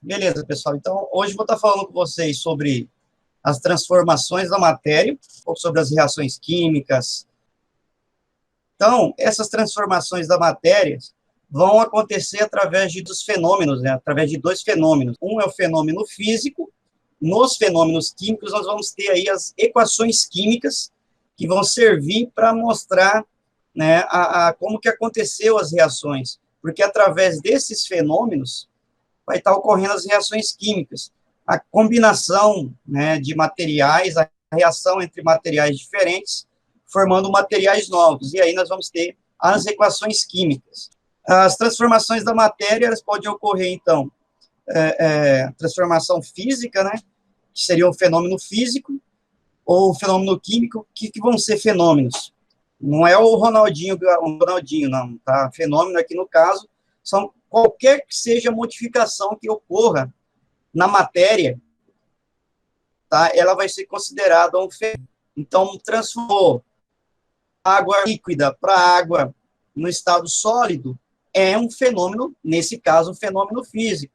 Beleza, pessoal. Então, hoje eu vou estar falando com vocês sobre as transformações da matéria, um pouco sobre as reações químicas. Então, essas transformações da matéria vão acontecer através dos fenômenos, né? Através de dois fenômenos. Um é o fenômeno físico. Nos fenômenos químicos, nós vamos ter aí as equações químicas que vão servir para mostrar, né, como que aconteceu as reações. Porque através desses fenômenos vai estar ocorrendo as reações químicas. A combinação, né, de materiais, a reação entre materiais diferentes, formando materiais novos. E aí nós vamos ter as equações químicas. As transformações da matéria, elas podem ocorrer, então, transformação física, né, que seria um fenômeno físico, ou fenômeno químico, que vão ser fenômenos. Não é o Ronaldinho, não, tá? Fenômeno aqui, no caso, são qualquer que seja a modificação que ocorra na matéria, tá? Ela vai ser considerada um fenômeno. Então, transformou água líquida para água no estado sólido, é um fenômeno, nesse caso, um fenômeno físico,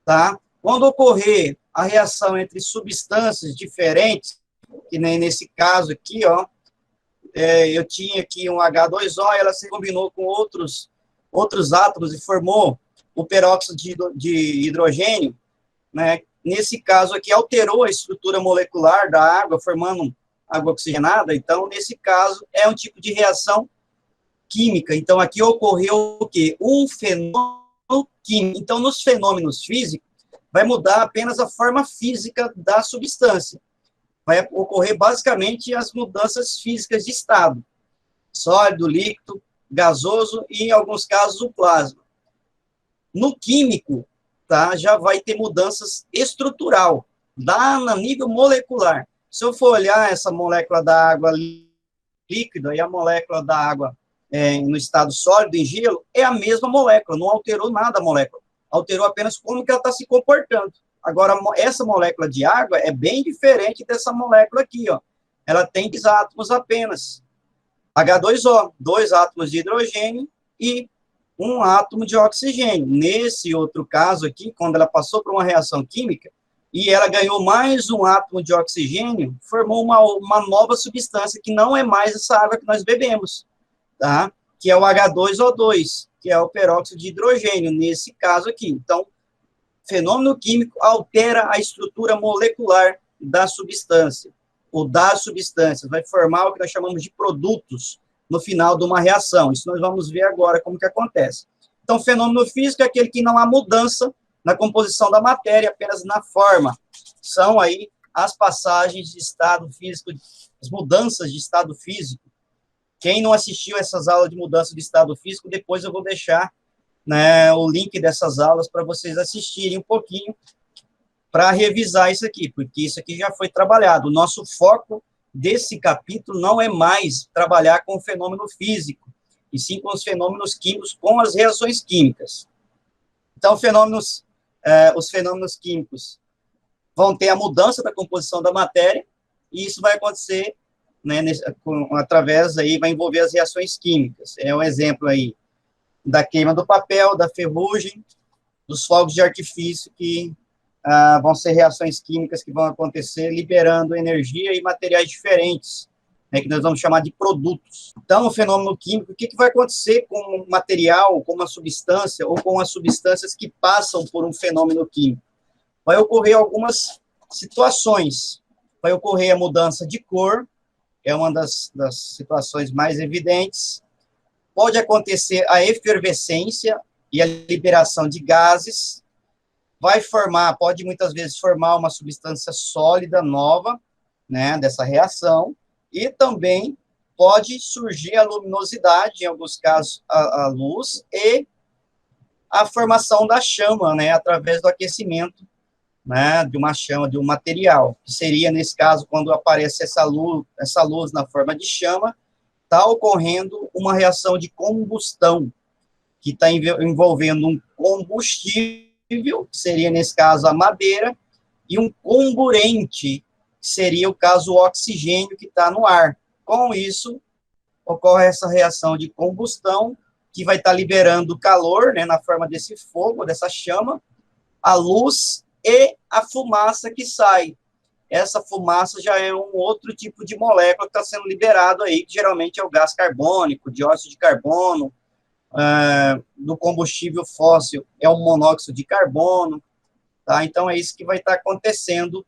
tá? Quando ocorrer a reação entre substâncias diferentes, que nem nesse caso aqui, ó, eu tinha aqui um H2O, ela se combinou com outros átomos e formou o peróxido de hidrogênio, né? Nesse caso aqui, alterou a estrutura molecular da água, formando água oxigenada. Então, nesse caso, é um tipo de reação química. Então, aqui ocorreu o quê? Um fenômeno químico. Então, nos fenômenos físicos, vai mudar apenas a forma física da substância. Vai ocorrer, basicamente, as mudanças físicas de estado. Sólido, líquido, gasoso e, em alguns casos, o plasma. No químico, tá, já vai ter mudanças estrutural, lá no nível molecular. Se eu for olhar essa molécula da água líquida e a molécula da água no estado sólido, em gelo, é a mesma molécula, não alterou nada a molécula, alterou apenas como que ela está se comportando. Agora, essa molécula de água é bem diferente dessa molécula aqui, ó. Ela tem 2 átomos apenas. H2O, 2 átomos de hidrogênio e 1 átomo de oxigênio. Nesse outro caso aqui, quando ela passou por uma reação química e ela ganhou mais 1 átomo de oxigênio, formou uma nova substância que não é mais essa água que nós bebemos, tá? Que é o H2O2, que é o peróxido de hidrogênio, nesse caso aqui. Então, fenômeno químico altera a estrutura molecular da substância, ou das substâncias, vai formar o que nós chamamos de produtos no final de uma reação. Isso nós vamos ver agora como que acontece. Então, fenômeno físico é aquele que não há mudança na composição da matéria, apenas na forma. São aí as passagens de estado físico, as mudanças de estado físico. Quem não assistiu essas aulas de mudança de estado físico, depois eu vou deixar, né, o link dessas aulas para vocês assistirem um pouquinho, para revisar isso aqui, porque isso aqui já foi trabalhado. O nosso foco desse capítulo não é mais trabalhar com o fenômeno físico, e sim com os fenômenos químicos, com as reações químicas. Então, os fenômenos químicos vão ter a mudança da composição da matéria, e isso vai acontecer, né, através aí, vai envolver as reações químicas. É um exemplo aí da queima do papel, da ferrugem, dos fogos de artifício, que vão ser reações químicas que vão acontecer liberando energia e materiais diferentes, né, que nós vamos chamar de produtos. Então, o fenômeno químico, o que vai acontecer com o material, com uma substância, ou com as substâncias que passam por um fenômeno químico? Vai ocorrer algumas situações. Vai ocorrer a mudança de cor, é uma das situações mais evidentes. Pode acontecer a efervescência e a liberação de gases. Pode muitas vezes formar uma substância sólida nova, né, dessa reação, e também pode surgir a luminosidade, em alguns casos a luz, e a formação da chama, né, através do aquecimento, né, de uma chama, de um material, que seria, nesse caso, quando aparece essa luz na forma de chama, está ocorrendo uma reação de combustão, que está envolvendo um combustível, que seria, nesse caso, a madeira, e um comburente, que seria, o caso, o oxigênio que está no ar. Com isso, ocorre essa reação de combustão, que vai estar liberando calor, né, na forma desse fogo, dessa chama, a luz e a fumaça que sai. Essa fumaça já é um outro tipo de molécula que está sendo liberado aí, que geralmente é o gás carbônico, dióxido de carbono, do combustível fóssil é o monóxido de carbono, tá? Então, é isso que vai estar acontecendo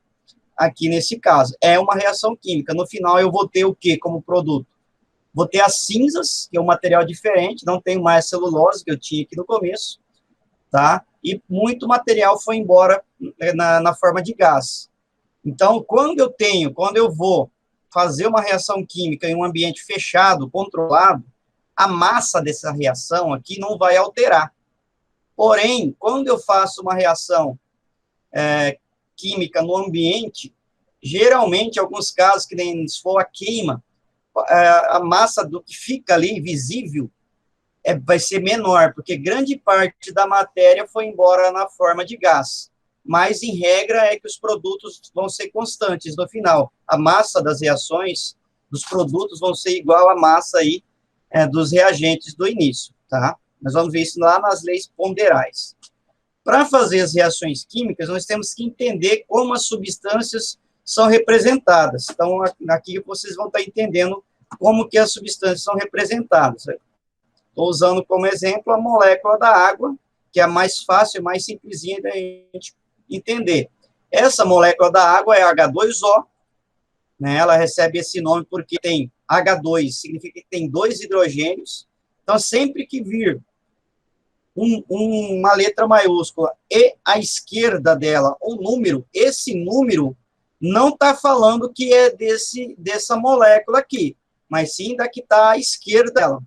aqui nesse caso. É uma reação química. No final, eu vou ter o quê como produto? Vou ter as cinzas, que é um material diferente, não tenho mais celulose, que eu tinha aqui no começo, tá? E muito material foi embora na forma de gás. Então, quando eu vou fazer uma reação química em um ambiente fechado, controlado, a massa dessa reação aqui não vai alterar. Porém, quando eu faço uma reação química no ambiente, geralmente, em alguns casos, que nem se for a queima, a massa do que fica ali visível vai ser menor, porque grande parte da matéria foi embora na forma de gás. Mas, em regra, é que os produtos vão ser constantes no final. A massa das reações dos produtos vão ser igual à massa aí, dos reagentes do início, tá? Nós vamos ver isso lá nas leis ponderais. Para fazer as reações químicas, nós temos que entender como as substâncias são representadas. Então, aqui vocês vão estar entendendo como que as substâncias são representadas. Estou usando como exemplo a molécula da água, que é a mais fácil, mais simplesinha da gente entender. Essa molécula da água é H2O, né? Ela recebe esse nome porque tem H2, significa que tem 2 hidrogênios. Então, sempre que vir uma letra maiúscula e à esquerda dela um número, esse número não está falando que é dessa molécula aqui, mas sim da que está à esquerda dela.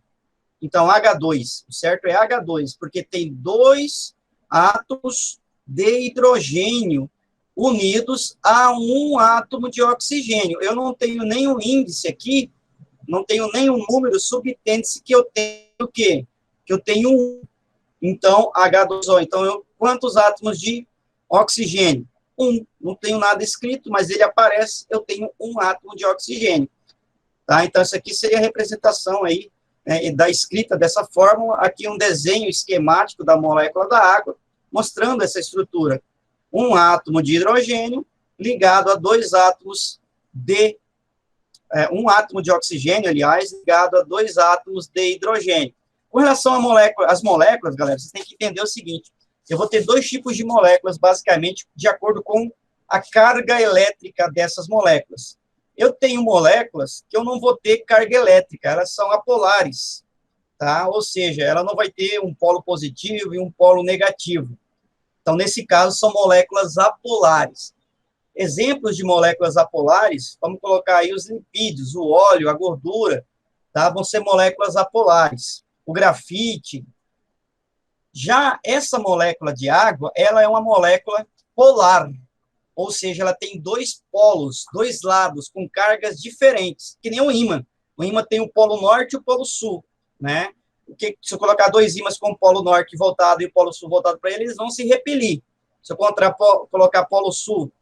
Então, H2, o certo é H2, porque tem 2 átomos de hidrogênio unidos a um átomo de oxigênio. Eu não tenho nenhum índice aqui, não tenho nenhum número subtende-se que eu tenho o quê? Que eu tenho 1. Então, H2O. Então, quantos átomos de oxigênio? 1. Não tenho nada escrito, mas ele aparece, eu tenho 1 átomo de oxigênio. Tá? Então, isso aqui seria a representação aí, da escrita dessa fórmula. Aqui um desenho esquemático da molécula da água, mostrando essa estrutura. 1 átomo de hidrogênio ligado a 2 átomos de... 1 átomo de oxigênio, aliás, ligado a 2 átomos de hidrogênio. Com relação às moléculas, galera, vocês têm que entender o seguinte: eu vou ter 2 tipos de moléculas, basicamente, de acordo com a carga elétrica dessas moléculas. Eu tenho moléculas que eu não vou ter carga elétrica, elas são apolares, tá? Ou seja, ela não vai ter um polo positivo e um polo negativo. Então, nesse caso, são moléculas apolares. Exemplos de moléculas apolares, vamos colocar aí os lipídios, o óleo, a gordura, tá? Vão ser moléculas apolares. O grafite. Já essa molécula de água, ela é uma molécula polar, ou seja, ela tem 2 polos, 2 lados, com cargas diferentes, que nem o ímã. O ímã tem o polo norte e o polo sul, né? Se eu colocar 2 ímãs com o polo norte voltado e o polo sul voltado para ele, eles vão se repelir. Se eu colocar polo sul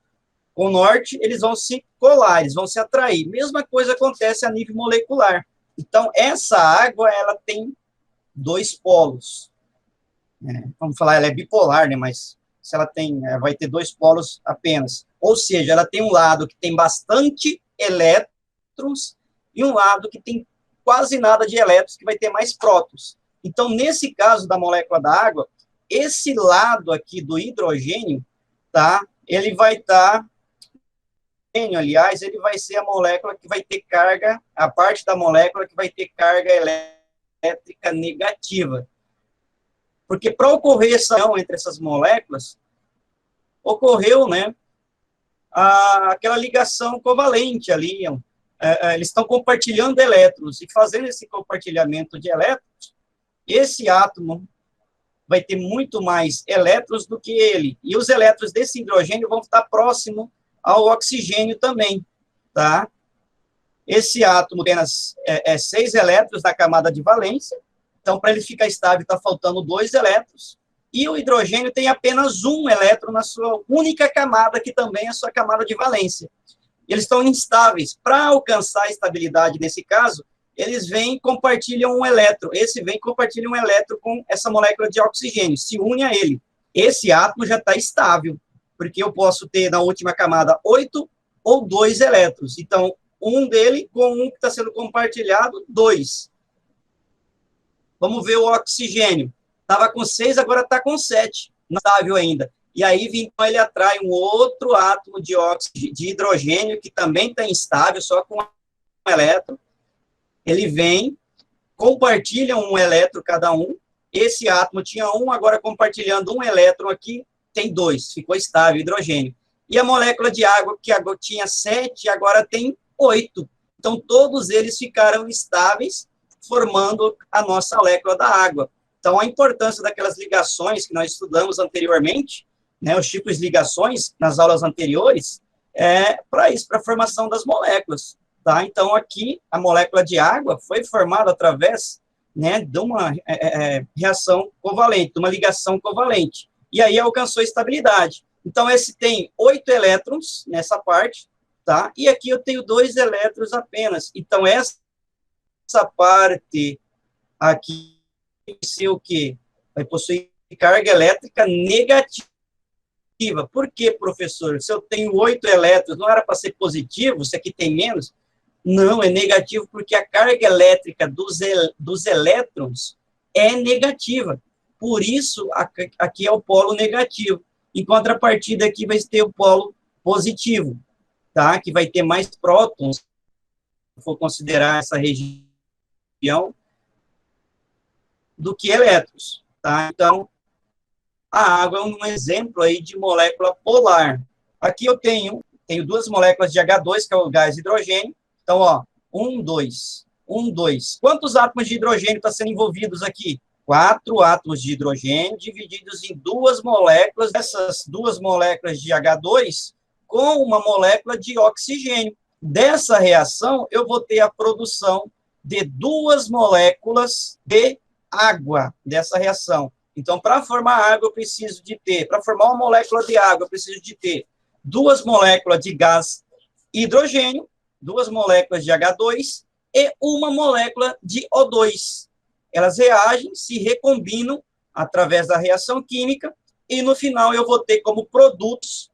com o norte, eles vão se colar, eles vão se atrair. Mesma coisa acontece a nível molecular. Então, essa água, ela tem 2 polos. Vamos falar, ela é bipolar, né? Mas se ela vai ter 2 polos apenas. Ou seja, ela tem um lado que tem bastante elétrons e um lado que tem quase nada de elétrons, que vai ter mais prótons. Então, nesse caso da molécula da água, esse lado aqui do hidrogênio, tá? Ele vai estar... aliás, ele vai ser a molécula que vai ter carga, a parte da molécula que vai ter carga elétrica negativa. Porque para ocorrer essa união entre essas moléculas, ocorreu, né, aquela ligação covalente ali, eles estão compartilhando elétrons, e fazendo esse compartilhamento de elétrons, esse átomo vai ter muito mais elétrons do que ele, e os elétrons desse hidrogênio vão estar próximo ao oxigênio também, tá? Esse átomo tem 6 elétrons na camada de valência, então, para ele ficar estável, está faltando 2 elétrons, e o hidrogênio tem apenas 1 elétron na sua única camada, que também é a sua camada de valência. Eles estão instáveis. Para alcançar a estabilidade nesse caso, eles vêm e compartilham um elétron. Esse vem e compartilha um elétron com essa molécula de oxigênio, se une a ele. esse átomo já está estável, porque eu posso ter na última camada 8 ou 2 elétrons. Então, um dele com um que está sendo compartilhado, 2. Vamos ver o oxigênio. Estava com 6, agora está com 7. Não estável ainda. E aí, então, ele atrai um outro átomo de hidrogênio, que também está instável, só com um elétron. Ele vem, compartilha um elétron cada um. Esse átomo tinha um, agora compartilhando um elétron aqui, tem 2, ficou estável, hidrogênio. E a molécula de água, que agora tinha 7, agora tem 8. Então, todos eles ficaram estáveis, formando a nossa molécula da água. Então, a importância daquelas ligações que nós estudamos anteriormente, né, os tipos de ligações nas aulas anteriores, para isso, para a formação das moléculas. Tá? Então, aqui, a molécula de água foi formada através, né, de uma reação covalente, de uma ligação covalente. E aí alcançou estabilidade. Então, esse tem 8 elétrons nessa parte, tá? E aqui eu tenho 2 elétrons apenas. Então, essa parte aqui vai ser o quê? Vai possuir carga elétrica negativa. Por quê, professor? Se eu tenho 8 elétrons, não era para ser positivo? Se aqui tem menos? Não, é negativo porque a carga elétrica dos elétrons é negativa. Por isso, aqui é o polo negativo. Em contrapartida, aqui vai ter o polo positivo, tá? Que vai ter mais prótons, se for considerar essa região, do que elétrons, tá? Então, a água é um exemplo aí de molécula polar. Aqui eu tenho 2 moléculas de H2, que é o gás hidrogênio. Então, ó, 1, 2, 1, 2. Quantos átomos de hidrogênio estão sendo envolvidos aqui? 4 átomos de hidrogênio divididos em 2 moléculas, essas 2 moléculas de H2 com uma molécula de oxigênio. Dessa reação, eu vou ter a produção de 2 moléculas de água, dessa reação. Então, para formar água, eu preciso de ter, para formar uma molécula de água, eu preciso de ter 2 moléculas de gás hidrogênio, 2 moléculas de H2 e uma molécula de O2. Elas reagem, se recombinam através da reação química e, no final, eu vou ter como produtos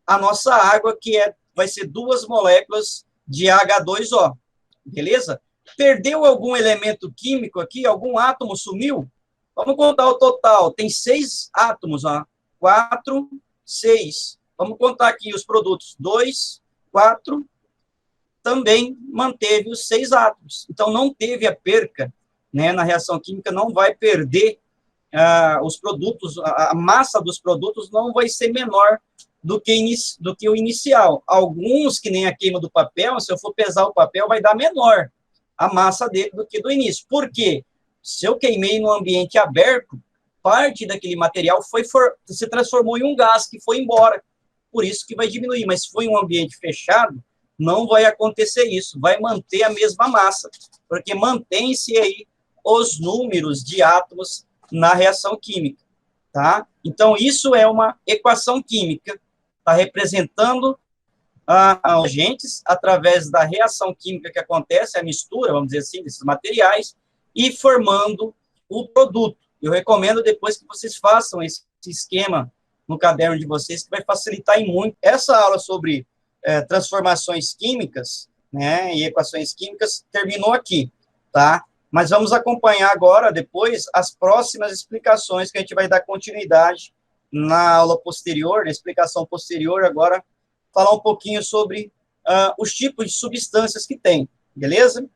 a nossa água, que vai ser 2 moléculas de H2O. Beleza? Perdeu algum elemento químico aqui? Algum átomo sumiu? Vamos contar o total. Tem 6 átomos, ó. 4, 6. Vamos contar aqui os produtos. 2, 4. Também manteve os 6 átomos. Então, não teve a perca, né, na reação química, não vai perder os produtos, a massa dos produtos não vai ser menor do que o inicial. Alguns, que nem a queima do papel, se eu for pesar o papel, vai dar menor a massa dele do que do início. Por quê? Se eu queimei no ambiente aberto, parte daquele material se transformou em um gás que foi embora. Por isso que vai diminuir. Mas se foi um ambiente fechado, não vai acontecer isso. Vai manter a mesma massa, porque mantém-se aí os números de átomos na reação química, tá? Então, isso é uma equação química, está representando agentes através da reação química que acontece, a mistura, vamos dizer assim, desses materiais, e formando o produto. Eu recomendo depois que vocês façam esse esquema no caderno de vocês, que vai facilitar em muito. Essa aula sobre transformações químicas, né, e equações químicas, terminou aqui, tá? Mas vamos acompanhar agora, depois, as próximas explicações que a gente vai dar continuidade na aula posterior, na explicação posterior, agora, falar um pouquinho sobre os tipos de substâncias que tem, beleza?